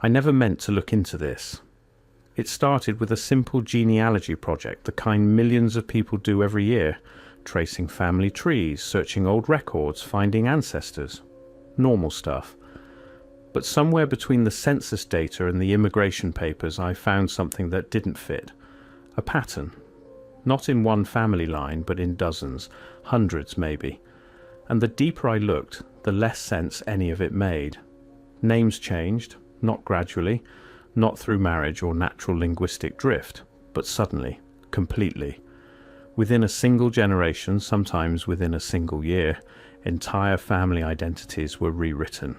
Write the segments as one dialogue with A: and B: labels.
A: I never meant to look into this. It started with a simple genealogy project, the kind millions of people do every year, tracing family trees, searching old records, finding ancestors. Normal stuff. But somewhere between the census data and the immigration papers, I found something that didn't fit. A pattern. Not in one family line, but in dozens, hundreds maybe. And the deeper I looked, the less sense any of it made. Names changed, not gradually, not through marriage or natural linguistic drift, but suddenly, completely. Within a single generation, sometimes within a single year, entire family identities were rewritten.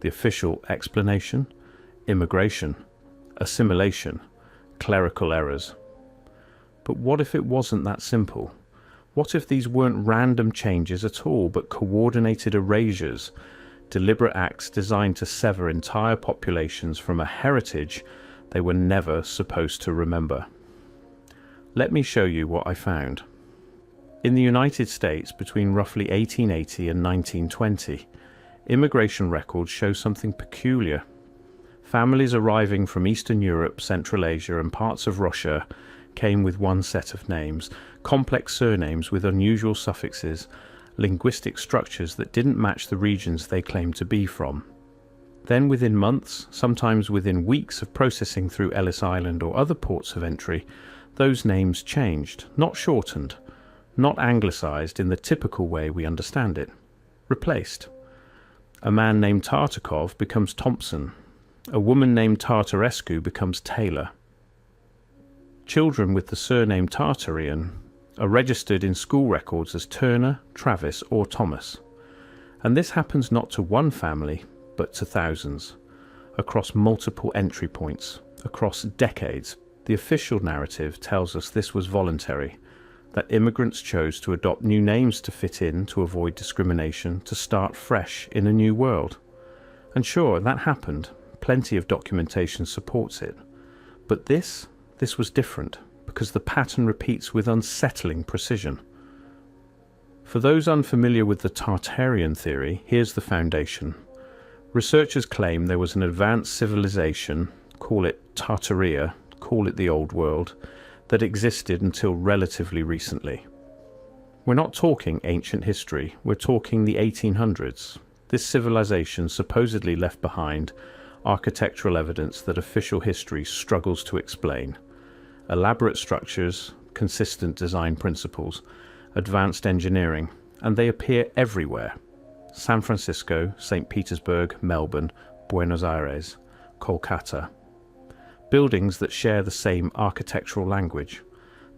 A: The official explanation? Immigration, assimilation, clerical errors. But what if it wasn't that simple? What if these weren't random changes at all, but coordinated erasures, deliberate acts designed to sever entire populations from a heritage they were never supposed to remember? Let me show you what I found. In the United States, between roughly 1880 and 1920, immigration records show something peculiar. Families arriving from Eastern Europe, Central Asia, and parts of Russia came with one set of names, complex surnames with unusual suffixes, linguistic structures that didn't match the regions they claimed to be from. Then within months, sometimes within weeks of processing through Ellis Island or other ports of entry, those names changed, not shortened, not anglicized in the typical way we understand it. Replaced. A man named Tartakov becomes Thompson. A woman named Tartarescu becomes Taylor. Children with the surname Tartarian are registered in school records as Turner, Travis, or Thomas. And this happens not to one family, but to thousands, across multiple entry points, across decades. The official narrative tells us this was voluntary, that immigrants chose to adopt new names to fit in, to avoid discrimination, to start fresh in a new world. And sure, that happened. Plenty of documentation supports it. But this was different, because the pattern repeats with unsettling precision. For those unfamiliar with the Tartarian theory, here's the foundation. Researchers claim there was an advanced civilization, call it Tartaria, call it the Old World, that existed until relatively recently. We're not talking ancient history, we're talking the 1800s. This civilization supposedly left behind architectural evidence that official history struggles to explain. Elaborate structures, consistent design principles, advanced engineering, and they appear everywhere. San Francisco, St. Petersburg, Melbourne, Buenos Aires, Kolkata. Buildings that share the same architectural language,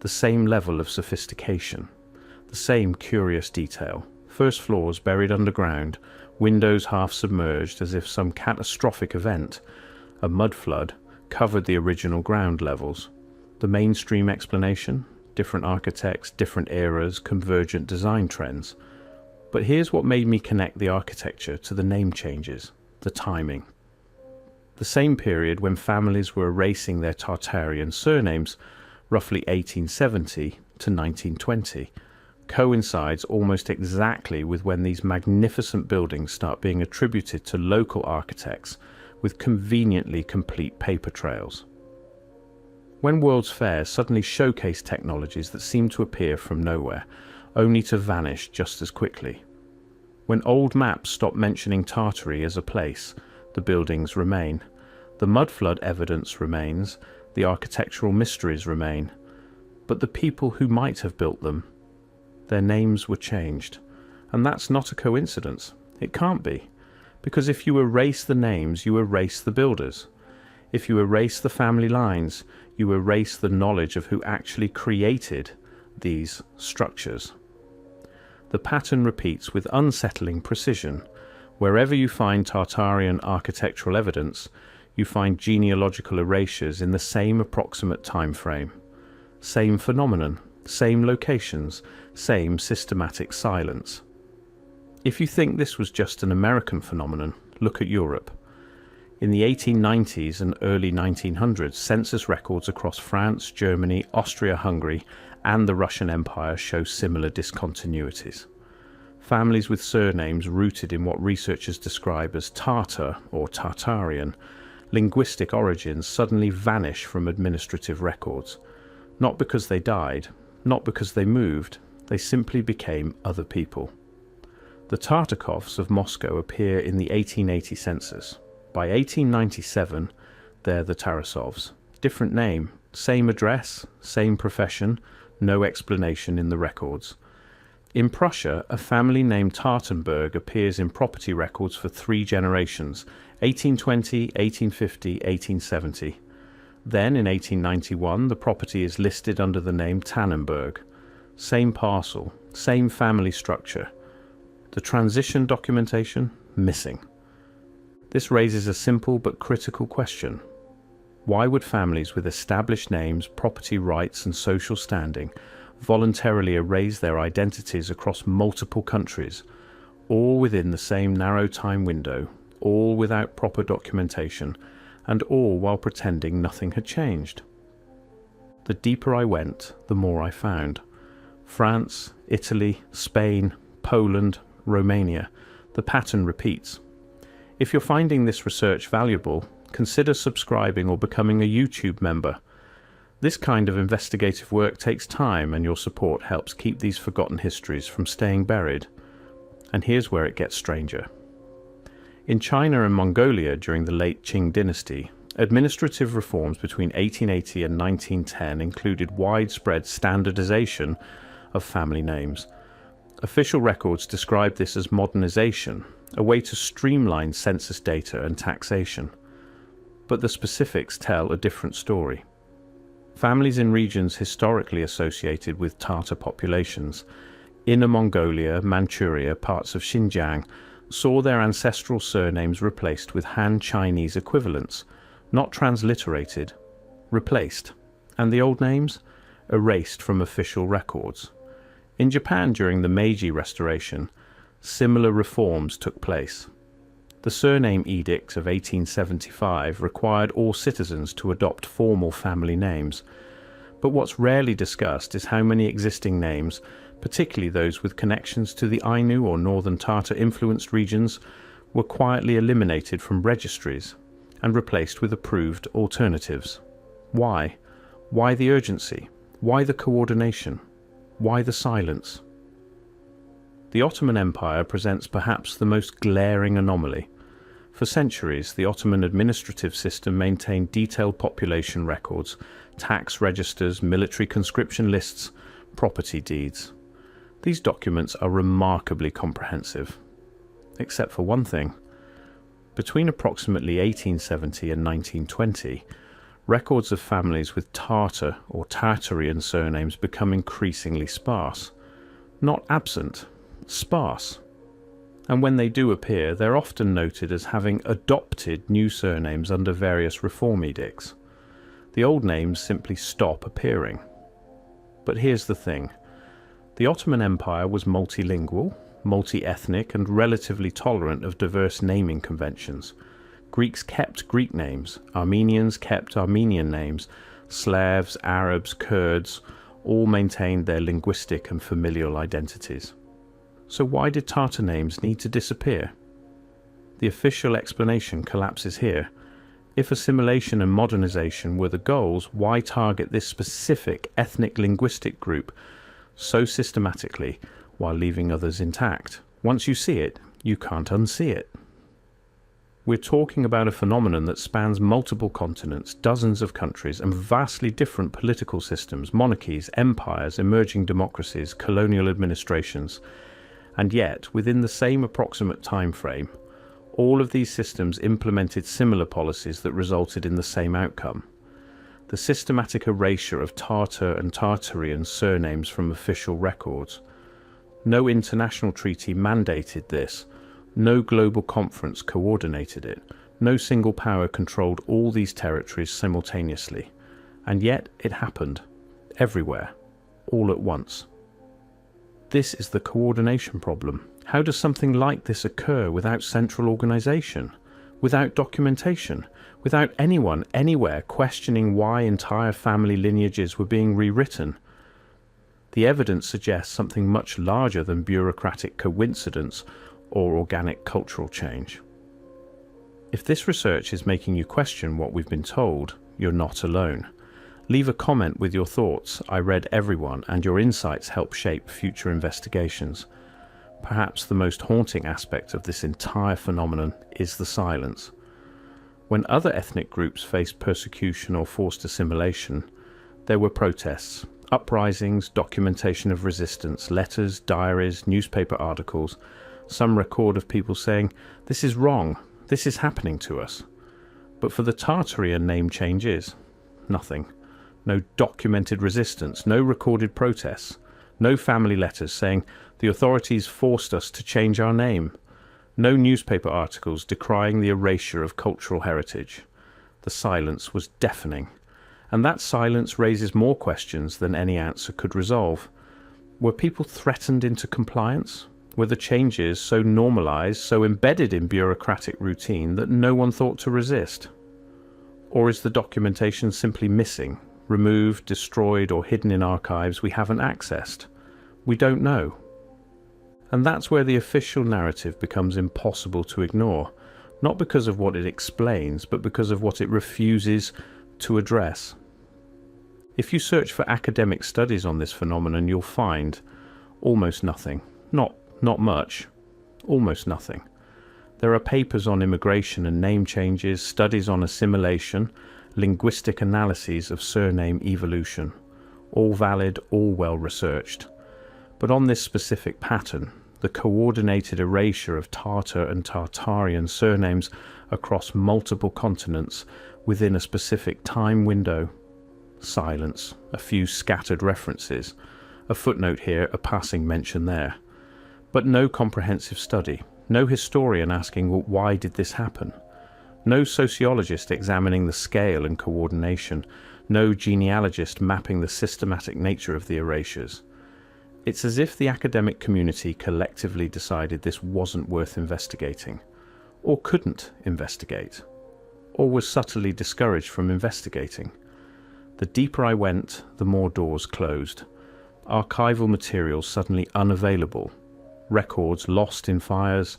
A: the same level of sophistication, the same curious detail. First floors buried underground, windows half submerged as if some catastrophic event, a mud flood, covered the original ground levels. The mainstream explanation? Different architects, different eras, convergent design trends. But here's what made me connect the architecture to the name changes, the timing. The same period when families were erasing their Tartarian surnames, roughly 1870 to 1920, coincides almost exactly with when these magnificent buildings start being attributed to local architects with conveniently complete paper trails. When World's Fairs suddenly showcase technologies that seem to appear from nowhere, only to vanish just as quickly. When old maps stop mentioning Tartary as a place, the buildings remain. The mudflood evidence remains, the architectural mysteries remain. But the people who might have built them, their names were changed. And that's not a coincidence. It can't be. Because if you erase the names, you erase the builders. If you erase the family lines, you erase the knowledge of who actually created these structures. The pattern repeats with unsettling precision. Wherever you find Tartarian architectural evidence, you find genealogical erasures in the same approximate time frame. Same phenomenon, same locations, same systematic silence. If you think this was just an American phenomenon, look at Europe. In the 1890s and early 1900s, census records across France, Germany, Austria-Hungary, and the Russian Empire show similar discontinuities. Families with surnames rooted in what researchers describe as Tartar or Tartarian linguistic origins suddenly vanish from administrative records. Not because they died, not because they moved, they simply became other people. The Tartakovs of Moscow appear in the 1880 census. By 1897, they're the Tarasovs. Different name, same address, same profession, no explanation in the records. In Prussia, a family named Tartenberg appears in property records for 3 generations, 1820, 1850, 1870. Then, in 1891, the property is listed under the name Tannenberg. Same parcel, same family structure. The transition documentation, missing. This raises a simple but critical question. Why would families with established names, property rights and social standing voluntarily erase their identities across multiple countries, all within the same narrow time window, all without proper documentation, and all while pretending nothing had changed? The deeper I went, the more I found. France, Italy, Spain, Poland, Romania. The pattern repeats. If you're finding this research valuable, consider subscribing or becoming a YouTube member. This kind of investigative work takes time, and your support helps keep these forgotten histories from staying buried. And here's where it gets stranger. In China and Mongolia during the late Qing dynasty, administrative reforms between 1880 and 1910 included widespread standardization of family names. Official records describe this as modernization, a way to streamline census data and taxation. But the specifics tell a different story. Families in regions historically associated with Tartar populations, Inner Mongolia, Manchuria, parts of Xinjiang, saw their ancestral surnames replaced with Han Chinese equivalents, not transliterated, replaced, and the old names erased from official records. In Japan during the Meiji Restoration, similar reforms took place. The surname edict of 1875 required all citizens to adopt formal family names. But what's rarely discussed is how many existing names, particularly those with connections to the Ainu or Northern Tartar-influenced regions, were quietly eliminated from registries and replaced with approved alternatives. Why? Why the urgency? Why the coordination? Why the silence? The Ottoman Empire presents perhaps the most glaring anomaly. For centuries, the Ottoman administrative system maintained detailed population records, tax registers, military conscription lists, property deeds. These documents are remarkably comprehensive. Except for one thing. Between approximately 1870 and 1920, records of families with Tartar or Tartarian surnames become increasingly sparse. Not absent, sparse. And when they do appear, they're often noted as having adopted new surnames under various reform edicts. The old names simply stop appearing. But here's the thing. The Ottoman Empire was multilingual, multi-ethnic, and relatively tolerant of diverse naming conventions. Greeks kept Greek names, Armenians kept Armenian names, Slavs, Arabs, Kurds all maintained their linguistic and familial identities. So why did Tartar names need to disappear? The official explanation collapses here. If assimilation and modernization were the goals, why target this specific ethnic linguistic group so systematically while leaving others intact? Once you see it, you can't unsee it. We're talking about a phenomenon that spans multiple continents, dozens of countries, and vastly different political systems, monarchies, empires, emerging democracies, colonial administrations. And yet, within the same approximate time frame, all of these systems implemented similar policies that resulted in the same outcome. The systematic erasure of Tartar and Tartarian surnames from official records. No international treaty mandated this. No global conference coordinated it. No single power controlled all these territories simultaneously. And yet it happened. Everywhere. All at once. This is the coordination problem. How does something like this occur without central organization? Without documentation? Without anyone, anywhere, questioning why entire family lineages were being rewritten? The evidence suggests something much larger than bureaucratic coincidence or organic cultural change. If this research is making you question what we've been told, you're not alone. Leave a comment with your thoughts. I read everyone, and your insights help shape future investigations. Perhaps the most haunting aspect of this entire phenomenon is the silence. When other ethnic groups faced persecution or forced assimilation, there were protests, uprisings, documentation of resistance, letters, diaries, newspaper articles, some record of people saying, "This is wrong, this is happening to us." But for the Tartarian name changes, nothing. No documented resistance, no recorded protests, no family letters saying, "The authorities forced us to change our name." No newspaper articles decrying the erasure of cultural heritage. The silence was deafening. And that silence raises more questions than any answer could resolve. Were people threatened into compliance? Were the changes so normalized, so embedded in bureaucratic routine that no one thought to resist? Or is the documentation simply missing, removed, destroyed, or hidden in archives we haven't accessed? We don't know. And that's where the official narrative becomes impossible to ignore, not because of what it explains, but because of what it refuses to address. If you search for academic studies on this phenomenon, you'll find almost nothing. Not much. Almost nothing. There are papers on immigration and name changes, studies on assimilation, linguistic analyses of surname evolution. All valid, all well researched. But on this specific pattern, the coordinated erasure of Tartar and Tartarian surnames across multiple continents within a specific time window. Silence, a few scattered references, a footnote here, a passing mention there. But no comprehensive study, no historian asking, well, why did this happen? No sociologist examining the scale and coordination, no genealogist mapping the systematic nature of the erasures. It's as if the academic community collectively decided this wasn't worth investigating, or couldn't investigate, or was subtly discouraged from investigating. The deeper I went, the more doors closed. Archival materials suddenly unavailable, records lost in fires,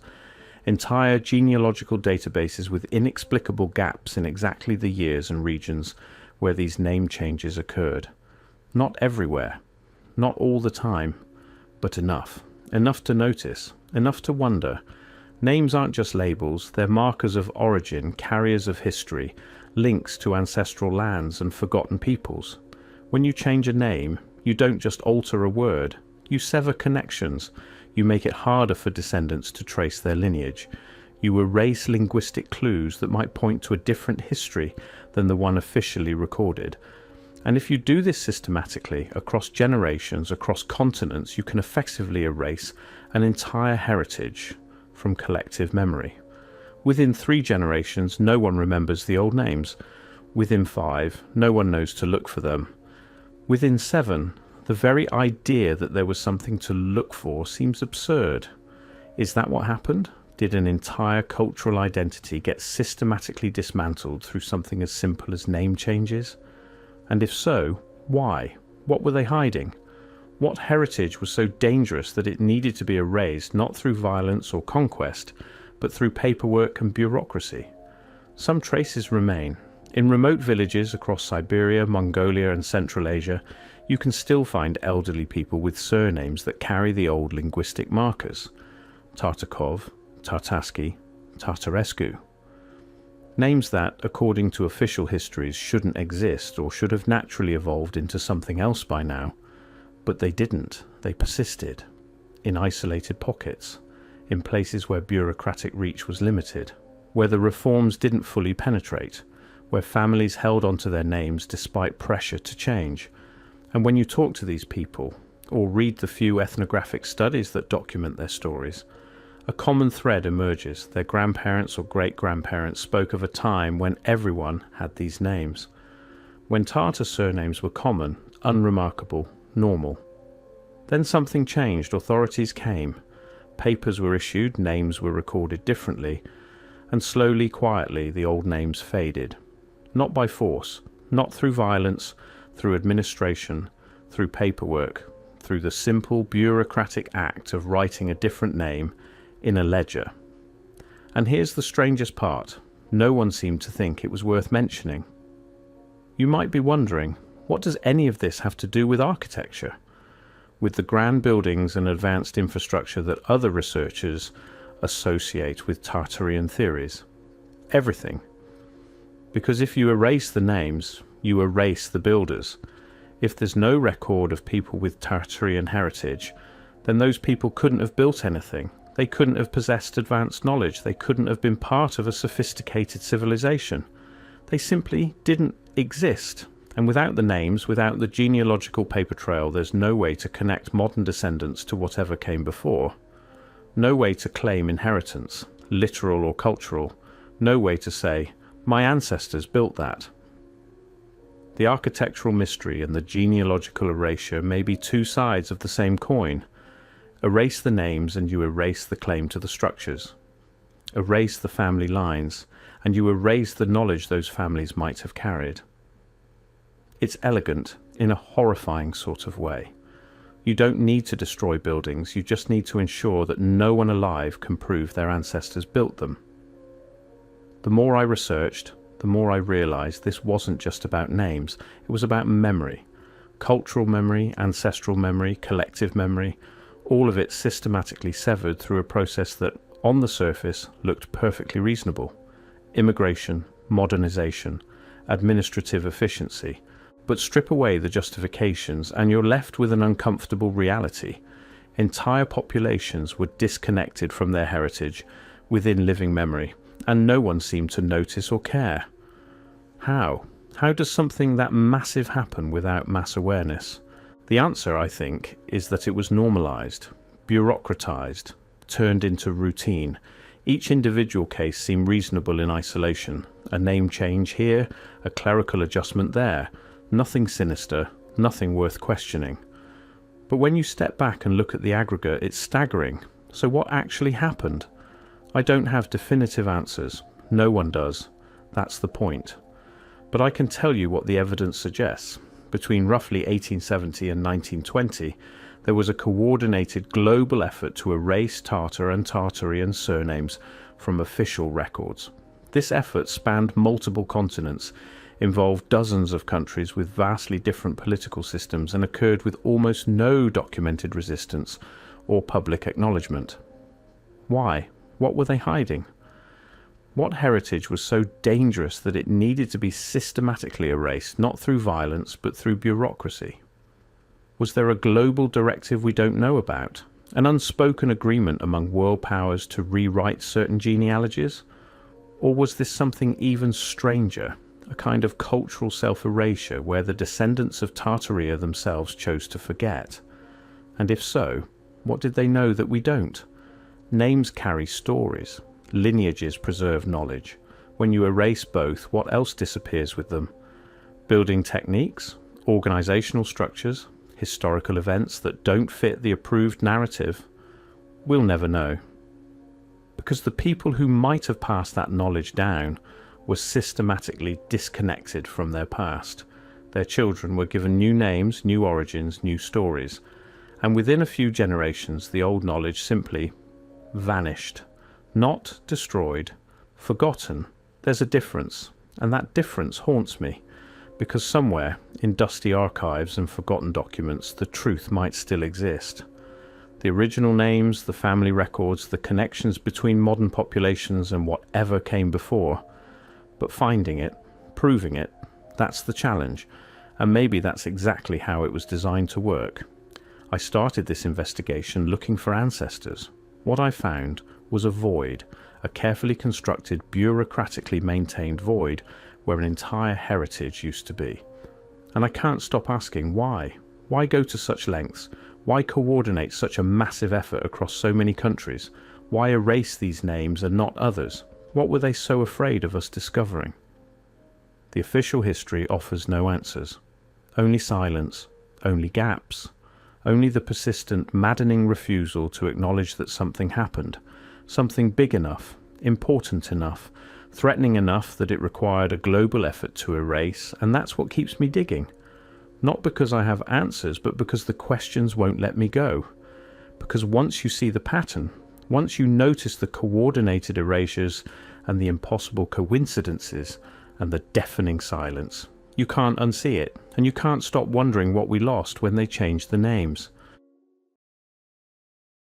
A: entire genealogical databases with inexplicable gaps in exactly the years and regions where these name changes occurred. Not everywhere, not all the time, but enough. Enough to notice, enough to wonder. Names aren't just labels, they're markers of origin, carriers of history, links to ancestral lands and forgotten peoples. When you change a name, you don't just alter a word, you sever connections. You make it harder for descendants to trace their lineage. You erase linguistic clues that might point to a different history than the one officially recorded. And if you do this systematically, across generations, across continents, you can effectively erase an entire heritage from collective memory. Within 3 generations, no one remembers the old names. Within 5, no one knows to look for them. Within 7, the very idea that there was something to look for seems absurd. Is that what happened? Did an entire cultural identity get systematically dismantled through something as simple as name changes? And if so, why? What were they hiding? What heritage was so dangerous that it needed to be erased not through violence or conquest, but through paperwork and bureaucracy? Some traces remain. In remote villages across Siberia, Mongolia and Central Asia, you can still find elderly people with surnames that carry the old linguistic markers. Tartakov, Tartarsky, Tartarescu. Names that, according to official histories, shouldn't exist or should have naturally evolved into something else by now. But they didn't. They persisted. In isolated pockets. In places where bureaucratic reach was limited. Where the reforms didn't fully penetrate. Where families held onto their names despite pressure to change. And when you talk to these people, or read the few ethnographic studies that document their stories, a common thread emerges. Their grandparents or great-grandparents spoke of a time when everyone had these names. When Tartar surnames were common, unremarkable, normal. Then something changed. Authorities came. Papers were issued, names were recorded differently, and slowly, quietly, the old names faded. Not by force, not through violence, through administration, through paperwork, through the simple bureaucratic act of writing a different name in a ledger. And here's the strangest part. No one seemed to think it was worth mentioning. You might be wondering, what does any of this have to do with architecture? With the grand buildings and advanced infrastructure that other researchers associate with Tartarian theories? Everything. Because if you erase the names, you erase the builders. If there's no record of people with Tartarian heritage, then those people couldn't have built anything. They couldn't have possessed advanced knowledge. They couldn't have been part of a sophisticated civilization. They simply didn't exist. And without the names, without the genealogical paper trail, there's no way to connect modern descendants to whatever came before. No way to claim inheritance, literal or cultural. No way to say, my ancestors built that. The architectural mystery and the genealogical erasure may be two sides of the same coin. Erase the names and you erase the claim to the structures. Erase the family lines and you erase the knowledge those families might have carried. It's elegant in a horrifying sort of way. You don't need to destroy buildings, you just need to ensure that no one alive can prove their ancestors built them. The more I researched, the more I realized this wasn't just about names, it was about memory. Cultural memory, ancestral memory, collective memory, all of it systematically severed through a process that, on the surface, looked perfectly reasonable. Immigration, modernization, administrative efficiency. But strip away the justifications and you're left with an uncomfortable reality. Entire populations were disconnected from their heritage within living memory, and no one seemed to notice or care. How? How does something that massive happen without mass awareness? The answer, I think, is that it was normalized, bureaucratized, turned into routine. Each individual case seemed reasonable in isolation. A name change here, a clerical adjustment there. Nothing sinister, nothing worth questioning. But when you step back and look at the aggregate, it's staggering. So what actually happened? I don't have definitive answers. No one does. That's the point. But I can tell you what the evidence suggests. Between roughly 1870 and 1920, there was a coordinated global effort to erase Tartar and Tartarian surnames from official records. This effort spanned multiple continents, involved dozens of countries with vastly different political systems, and occurred with almost no documented resistance or public acknowledgement. Why? What were they hiding? What heritage was so dangerous that it needed to be systematically erased, not through violence, but through bureaucracy? Was there a global directive we don't know about? An unspoken agreement among world powers to rewrite certain genealogies? Or was this something even stranger, a kind of cultural self-erasure where the descendants of Tartaria themselves chose to forget? And if so, what did they know that we don't? Names carry stories. Lineages preserve knowledge. When you erase both, what else disappears with them? Building techniques, organizational structures, historical events that don't fit the approved narrative? We'll never know. Because the people who might have passed that knowledge down were systematically disconnected from their past. Their children were given new names, new origins, new stories. And within a few generations, the old knowledge simply vanished. Not destroyed, forgotten. There's a difference, and that difference haunts me, because somewhere in dusty archives and forgotten documents the truth might still exist. The original names, the family records, the connections between modern populations and whatever came before. But finding it, proving it, that's the challenge, and maybe that's exactly how it was designed to work. I started this investigation looking for ancestors. What I found was a void, a carefully constructed, bureaucratically maintained void where an entire heritage used to be. And I can't stop asking why. Why go to such lengths? Why coordinate such a massive effort across so many countries? Why erase these names and not others? What were they so afraid of us discovering? The official history offers no answers. Only silence, only gaps, only the persistent, maddening refusal to acknowledge that something happened. Something big enough, important enough, threatening enough that it required a global effort to erase, and that's what keeps me digging. Not because I have answers, but because the questions won't let me go. Because once you see the pattern, once you notice the coordinated erasures and the impossible coincidences and the deafening silence. You can't unsee it, and you can't stop wondering what we lost when they changed the names.